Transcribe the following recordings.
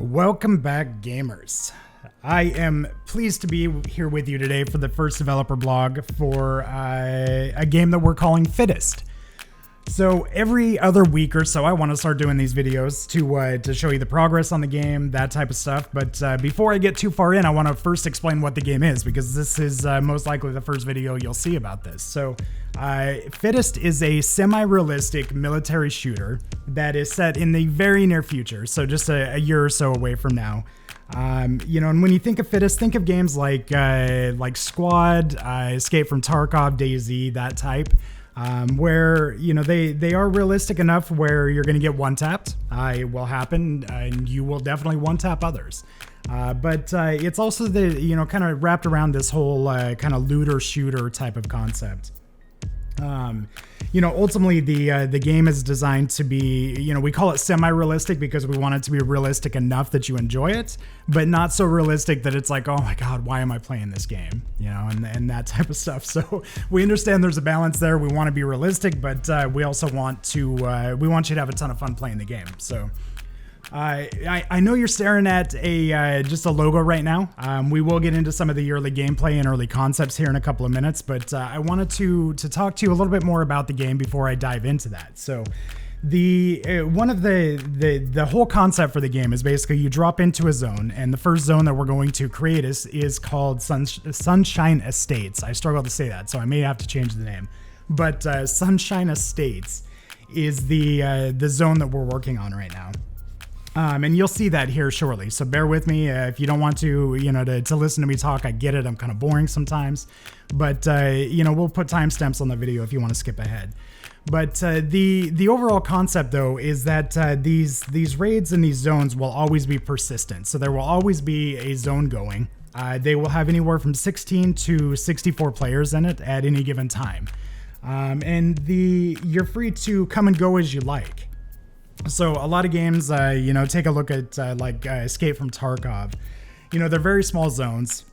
Welcome back, gamers. I am pleased to be here with you today for the first developer blog for a game that we're calling Fittest. So every other week or so, I want to start doing these videos to show you the progress on the game, that type of stuff. But before I get too far in, I want to first explain what the game is, because this is most likely the first video you'll see about this. So Fittest is a semi-realistic military shooter that is set in the very near future, so just a year or so away from now. And when you think of Fittest, think of games like Squad, Escape from Tarkov, DayZ, that type. Where, they are realistic enough where you're going to get one-tapped. It will happen, and you will definitely one-tap others. But it's also kind of wrapped around this whole kind of looter-shooter type of concept. Ultimately the game is designed to be, we call it semi-realistic because we want it to be realistic enough that you enjoy it, but not so realistic that it's like, oh my God, why am I playing this game? And that type of stuff. So we understand there's a balance there. We want to be realistic, but we also want you to have a ton of fun playing the game. So I know you're staring at just a logo right now. We will get into some of the early gameplay and early concepts here in a couple of minutes, but I wanted to talk to you a little bit more about the game before I dive into that. So one of the whole concept for the game is basically you drop into a zone, and the first zone that we're going to create is called Sunshine Estates. I struggle to say that, so I may have to change the name. But Sunshine Estates is the zone that we're working on right now. And you'll see that here shortly. So bear with me if you don't want to, to listen to me talk. I get it. I'm kind of boring sometimes, but we'll put timestamps on the video if you want to skip ahead. But the overall concept, though, is that these raids and these zones will always be persistent. So there will always be a zone going. They will have anywhere from 16 to 64 players in it at any given time. And you're free to come and go as you like. So a lot of games, take a look at Escape from Tarkov. They're very small zones.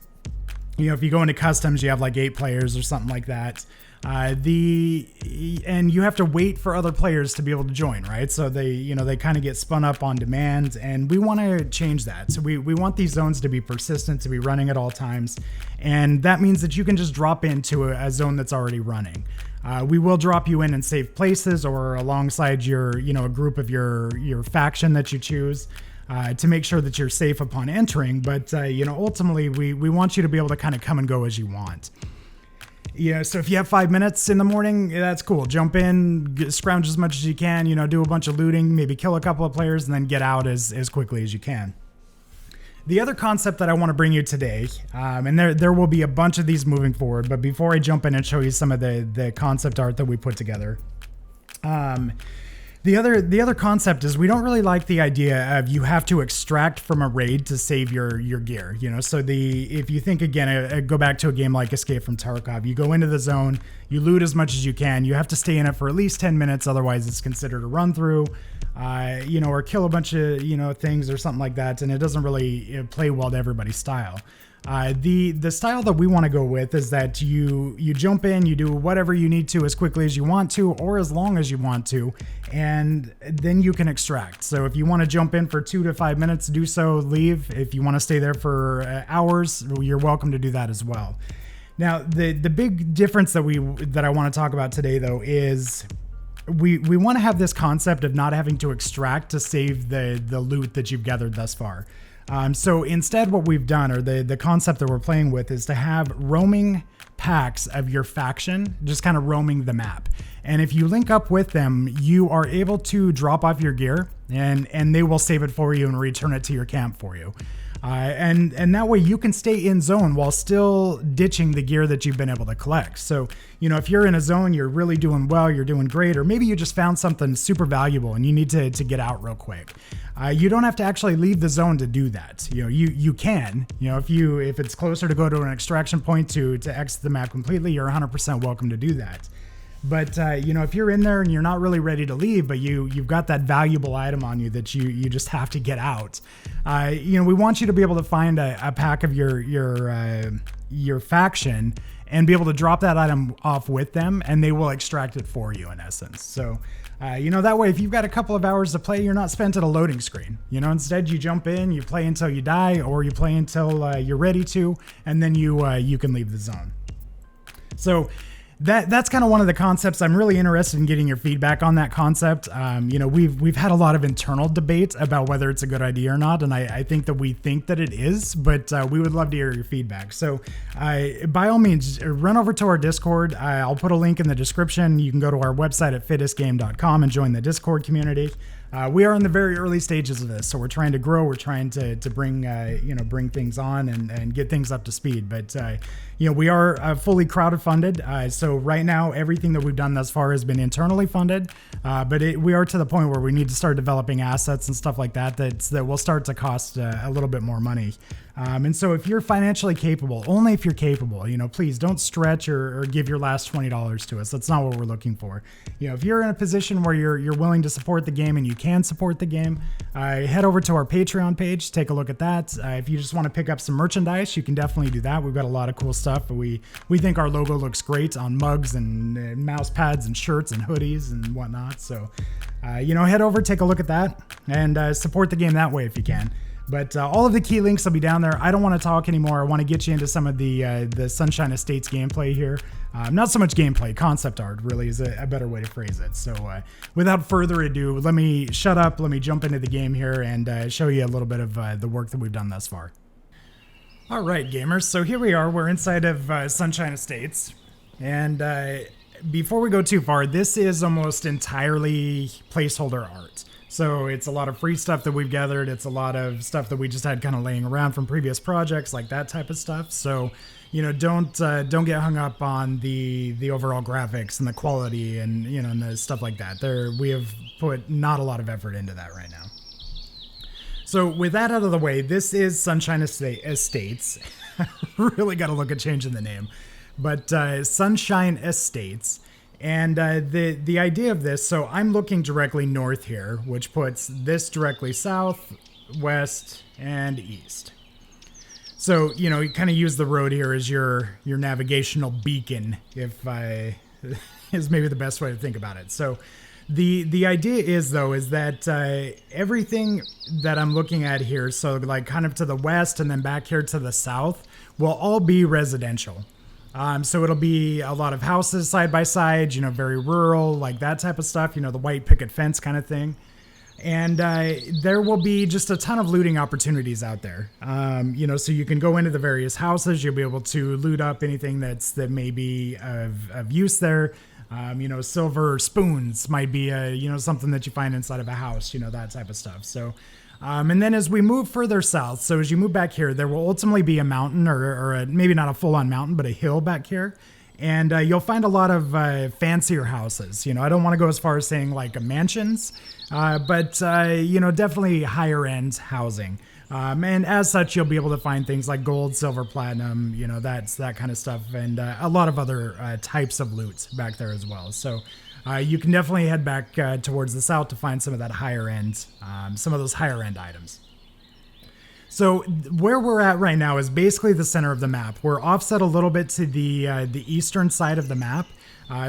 If you go into customs, you have like 8 players or something like that. And you have to wait for other players to be able to join, right? So they kind of get spun up on demand, and we want to change that. So we want these zones to be persistent, to be running at all times. And that means that you can just drop into a zone that's already running. We will drop you in safe places or alongside a group of your faction that you choose to make sure that you're safe upon entering. But, ultimately we want you to be able to kind of come and go as you want. So if you have 5 minutes in the morning, that's cool. Jump in, scrounge as much as you can, do a bunch of looting, maybe kill a couple of players, and then get out as quickly as you can. The other concept that I want to bring you today, and there will be a bunch of these moving forward, but before I jump in and show you some of the concept art that we put together, the other concept is we don't really like the idea of you have to extract from a raid to save your gear. So if you think again, go back to a game like Escape from Tarkov, you go into the zone, you loot as much as you can, you have to stay in it for at least 10 minutes, otherwise it's considered a run through. Or kill a bunch of, things or something like that. And it doesn't really play well to everybody's style. The style that we want to go with is that you jump in, you do whatever you need to as quickly as you want to, or as long as you want to, and then you can extract. So if you want to jump in for 2 to 5 minutes, do so, leave. If you want to stay there for hours, you're welcome to do that as well. Now, the big difference that I want to talk about today, though, is we want to have this concept of not having to extract to save the loot that you've gathered thus far. So instead what we've done, or the concept that we're playing with, is to have roaming packs of your faction just kind of roaming the map. And if you link up with them, you are able to drop off your gear and they will save it for you and return it to your camp for you. And that way you can stay in zone while still ditching the gear that you've been able to collect. So, if you're in a zone, you're really doing well, you're doing great, or maybe you just found something super valuable and you need to get out real quick. You don't have to actually leave the zone to do that. You can, if it's closer to go to an extraction point to exit the map completely, you're 100% welcome to do that. But if you're in there and you're not really ready to leave, but you've got that valuable item on you that you just have to get out, we want you to be able to find a pack of your faction and be able to drop that item off with them, and they will extract it for you in essence. So, that way, if you've got a couple of hours to play, you're not spent at a loading screen. Instead you jump in, you play until you die, or you play until you're ready to, and then you can leave the zone. So that's kind of one of the concepts. I'm really interested in getting your feedback on that concept. We've had a lot of internal debate about whether it's a good idea or not, and I think that we think that it is, but we would love to hear your feedback. So by all means, run over to our Discord. I'll put a link in the description. You can go to our website at fittestgame.com and join the Discord community. We are in the very early stages of this, so we're trying to grow. We're trying to bring things on and get things up to speed. But we are fully funded. So right now, everything that we've done thus far has been internally funded. But we are to the point where we need to start developing assets and stuff like that that will start to cost a little bit more money. And so if you're financially capable, only if you're capable, please don't stretch or give your last $20 to us. That's not what we're looking for. If you're in a position where you're willing to support the game and you can support the game, head over to our Patreon page, take a look at that. If you just want to pick up some merchandise, you can definitely do that. We've got a lot of cool stuff. We think our logo looks great on mugs and mouse pads and shirts and hoodies and whatnot. So, head over, take a look at that, and support the game that way if you can. But all of the key links will be down there. I don't want to talk anymore. I want to get you into some of the Sunshine Estates gameplay here. Not so much gameplay, concept art really is a better way to phrase it. So without further ado, let me shut up. Let me jump into the game here and show you a little bit of the work that we've done thus far. All right, gamers. So here we are. We're inside of Sunshine Estates. And before we go too far, this is almost entirely placeholder art. So it's a lot of free stuff that we've gathered. It's a lot of stuff that we just had kind of laying around from previous projects, like that type of stuff. So, don't get hung up on the overall graphics and the quality and and the stuff like that. We have put not a lot of effort into that right now. So with that out of the way, this is Sunshine Estates. Really got to look at changing the name, but Sunshine Estates. And the idea of this, so I'm looking directly north here, which puts this directly south, west, and east. So, you kind of use the road here as your navigational beacon, is maybe the best way to think about it. So the idea is that everything that I'm looking at here, so like kind of to the west and then back here to the south, will all be residential. So it'll be a lot of houses side by side, very rural, like that type of stuff, the white picket fence kind of thing. And there will be just a ton of looting opportunities out there. So you can go into the various houses. You'll be able to loot up anything that may be of use there. Silver spoons might be something that you find inside of a house, that type of stuff. So. And then as we move further south, so as you move back here, there will ultimately be a mountain or maybe not a full-on mountain, but a hill back here. And you'll find a lot of fancier houses. I don't want to go as far as saying like mansions, but definitely higher-end housing. And as such, you'll be able to find things like gold, silver, platinum, that's that kind of stuff, and a lot of other types of loot back there as well. So you can definitely head back towards the south to find some of that higher end, some of those higher end items. So where we're at right now is basically the center of the map. We're offset a little bit to the eastern side of the map.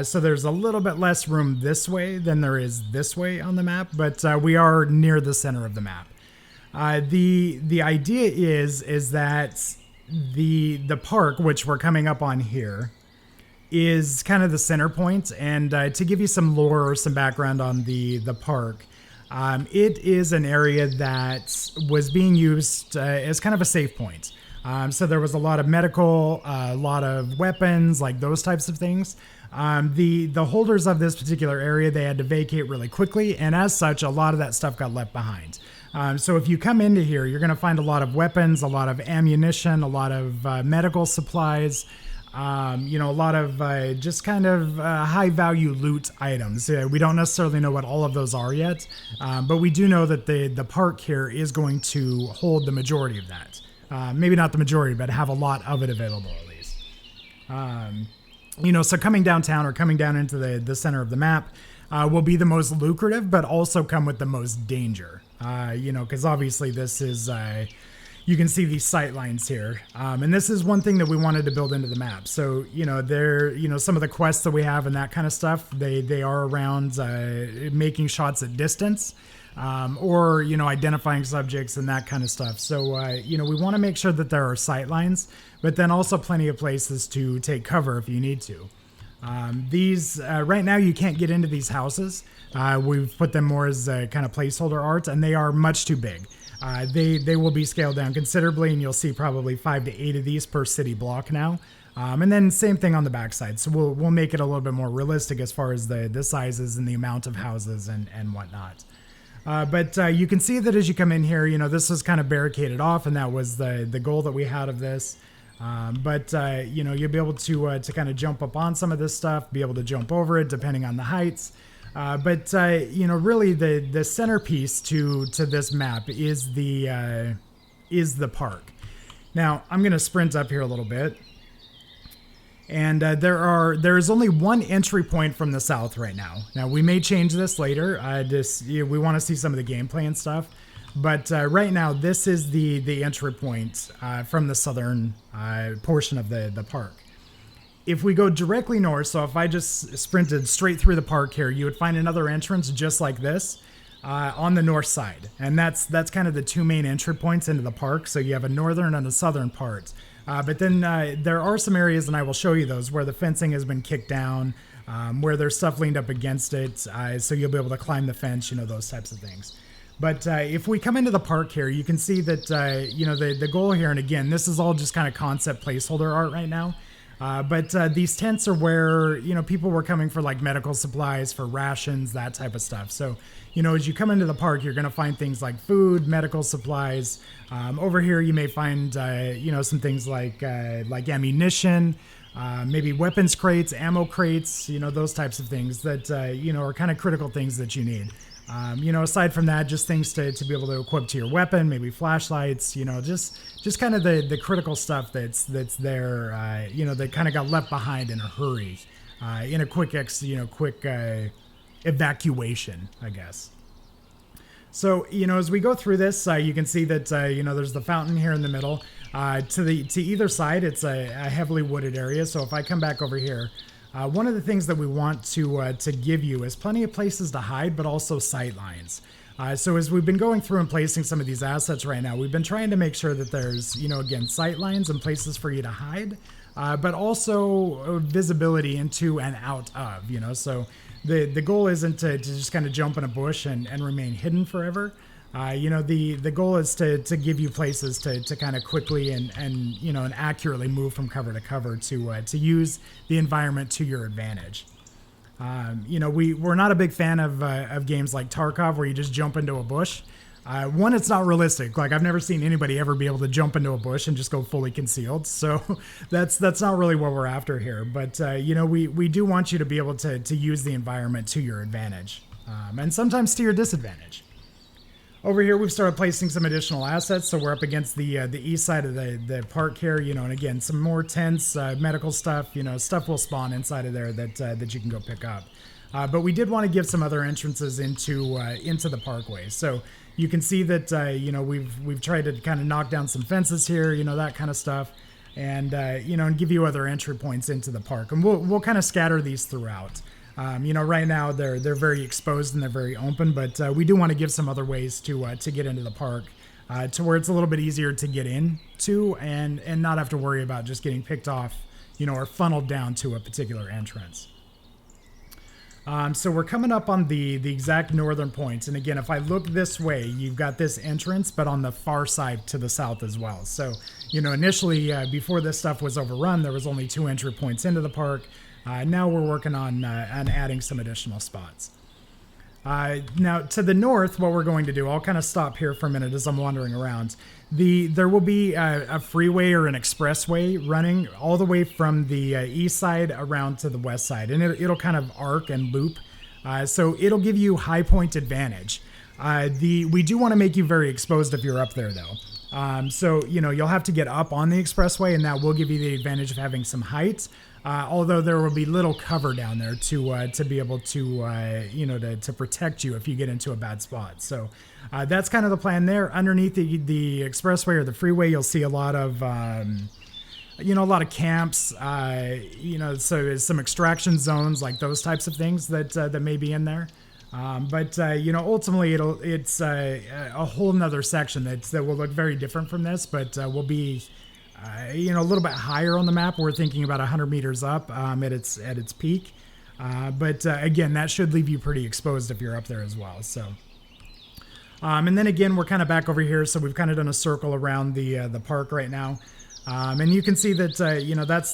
So there's a little bit less room this way than there is this way on the map, but we are near the center of the map. The idea is that the park, which we're coming up on here, is kind of the center point. And to give you some lore or some background on the park, it is an area that was being used as kind of a safe point. So there was a lot of medical, a lot of weapons, like those types of things. The holders of this particular area, they had to vacate really quickly, and as such, a lot of that stuff got left behind. So if you come into here, you're going to find a lot of weapons, a lot of ammunition, a lot of medical supplies, a lot of just kind of high value loot items. We don't necessarily know what all of those are yet, but we do know that the park here is going to hold the majority of that. Maybe not the majority, but have a lot of it available at least. So coming downtown or coming down into the center of the map will be the most lucrative, but also come with the most danger. Because obviously this is, you can see these sight lines here. And this is one thing that we wanted to build into the map. So, some of the quests that we have and that kind of stuff, they are around making shots at distance. Or identifying subjects and that kind of stuff. So we want to make sure that there are sight lines, but then also plenty of places to take cover if you need to. These right now you can't get into these houses. We've put them more as a kind of placeholder art, and they are much too big. They will be scaled down considerably, and you'll see probably 5 to 8 of these per city block now. And then same thing on the backside. So we'll make it a little bit more realistic as far as the sizes and the amount of houses and whatnot. But you can see that as you come in here, this was kind of barricaded off, and that was the goal that we had of this. But you'll be able to kind of jump up on some of this stuff, be able to jump over it depending on the heights. But really the centerpiece to this map is the park. Now I'm going to sprint up here a little bit. And there is only one entry point from the south right now. Now we may change this later. We want to see some of the gameplay and stuff, but right now this is the entry point from the southern portion of the park. If we go directly north, so if I just sprinted straight through the park here, you would find another entrance just like this on the north side, and that's kind of the two main entry points into the park. So you have a northern and a southern part. But then there are some areas, and I will show you those, where the fencing has been kicked down, where there's stuff leaned up against it, so you'll be able to climb the fence, those types of things. But if we come into the park here, you can see that, the goal here, and again, this is all just kind of concept placeholder art right now, but these tents are where, people were coming for like medical supplies, for rations, that type of stuff. So, as you come into the park, you're going to find things like food, medical supplies. Over here, you may find, some things like ammunition, maybe weapons crates, ammo crates, those types of things that, are kind of critical things that you need. Aside from that, just things to be able to equip to your weapon, maybe flashlights, just kind of the critical stuff that's there, that kind of got left behind in a hurry, in a quick evacuation, I guess. So, as we go through this, you can see that, there's the fountain here in the middle. To either side, it's a heavily wooded area. So if I come back over here, one of the things that we want to give you is plenty of places to hide, but also sight lines. So as we've been going through and placing some of these assets right now, we've been trying to make sure that there's, again, sight lines and places for you to hide, but also visibility into and out of, so the goal isn't to just kind of jump in a bush and remain hidden forever. The goal is to give you places to kind of quickly and accurately move from cover to cover to use the environment to your advantage. We're not a big fan of games like Tarkov where you just jump into a bush. One, it's not realistic. Like, I've never seen anybody ever be able to jump into a bush and just go fully concealed. So that's not really what we're after here. But, we do want you to be able to use the environment to your advantage, and sometimes to your disadvantage. Over here, we've started placing some additional assets. So we're up against the east side of the park here, and again, some more tents, medical stuff, stuff will spawn inside of there that you can go pick up. But we did want to give some other entrances into the parkway. So you can see that, we've tried to kind of knock down some fences here, that kind of stuff, and, and give you other entry points into the park. And we'll kind of scatter these throughout. Right now they're very exposed and they're very open, but we do want to give some other ways to get into the park, to where it's a little bit easier to get into and not have to worry about just getting picked off, or funneled down to a particular entrance. So we're coming up on the exact northern point. And again, if I look this way, you've got this entrance, but on the far side to the south as well. So, initially, before this stuff was overrun, there was only 2 entry points into the park. Now we're working on adding some additional spots. Now to the north, what we're going to do, I'll kind of stop here for a minute as I'm wandering around. There will be a freeway or an expressway running all the way from the east side around to the west side, and it'll kind of arc and loop. So it'll give you high point advantage. We do want to make you very exposed if you're up there though. So, you'll have to get up on the expressway, and that will give you the advantage of having some height. although there will be little cover down there to be able to to protect you if you get into a bad spot. So that's kind of the plan there. Underneath the expressway or the freeway, you'll see a lot of a lot of camps, so some extraction zones, like those types of things that may be in there. But ultimately it's a whole nother section that will look very different from this, but will be, a little bit higher on the map. We're thinking about 100 meters up at its peak. But again, that should leave you pretty exposed if you're up there as well. So, and then again, we're kind of back over here. So we've kind of done a circle around the park right now. And you can see that,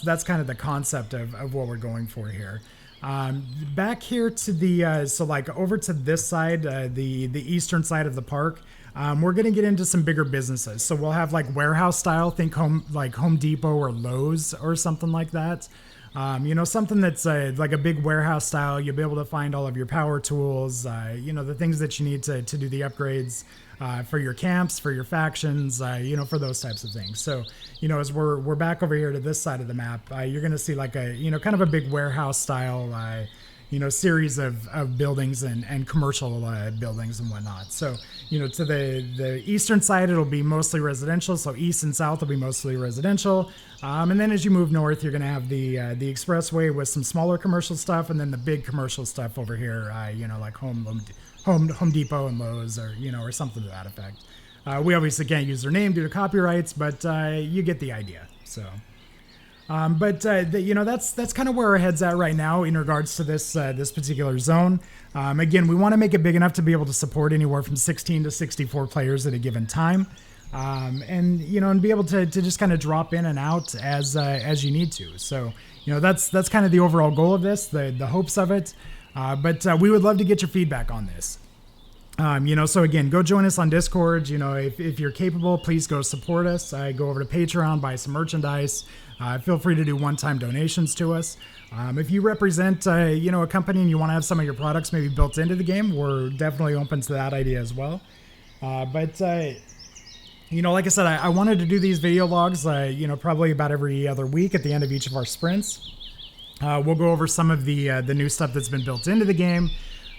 that's kind of the concept of what we're going for here. Back here to the, so like over to this side, the eastern side of the park, we're going to get into some bigger businesses. So we'll have like warehouse style, think Home Depot or Lowe's or something like that. Something that's like a big warehouse style. You'll be able to find all of your power tools, the things that you need to do the upgrades for your camps, for your factions, for those types of things. So, as we're back over here to this side of the map, you're going to see like a, kind of a big warehouse style, series of buildings and commercial buildings and whatnot. So, to the eastern side, it'll be mostly residential. So east and south will be mostly residential. And then as you move north, you're going to have the expressway with some smaller commercial stuff, and then the big commercial stuff over here, like Home Depot and Lowe's, or something to that effect. We obviously can't use their name due to copyrights, but you get the idea. So, that's kind of where our head's at right now in regards to this particular zone. Again, we want to make it big enough to be able to support anywhere from 16 to 64 players at a given time. And be able to just kind of drop in and out as you need to. So, that's kind of the overall goal of this, the hopes of it. But we would love to get your feedback on this. So again, go join us on Discord. If you're capable, please go support us. Go over to Patreon, buy some merchandise. Feel free to do one-time donations to us. If you represent, a company and you want to have some of your products maybe built into the game, we're definitely open to that idea as well. Like I said, I wanted to do these video logs, probably about every other week at the end of each of our sprints. We'll go over some of the new stuff that's been built into the game.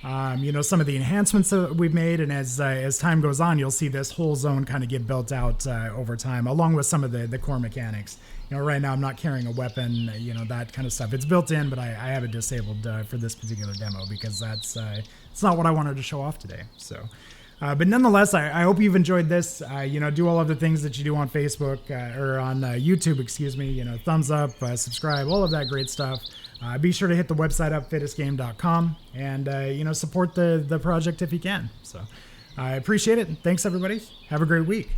Some of the enhancements that we've made, and as time goes on, you'll see this whole zone kind of get built out over time, along with some of the core mechanics. Right now I'm not carrying a weapon, that kind of stuff. It's built in, but I have it disabled for this particular demo because it's not what I wanted to show off today. So, but nonetheless, I hope you've enjoyed this. Do all of the things that you do on Facebook or on YouTube, excuse me. Thumbs up, subscribe, all of that great stuff. Be sure to hit the website up, fittestgame.com, and support the project if you can. So I appreciate it. Thanks, everybody. Have a great week.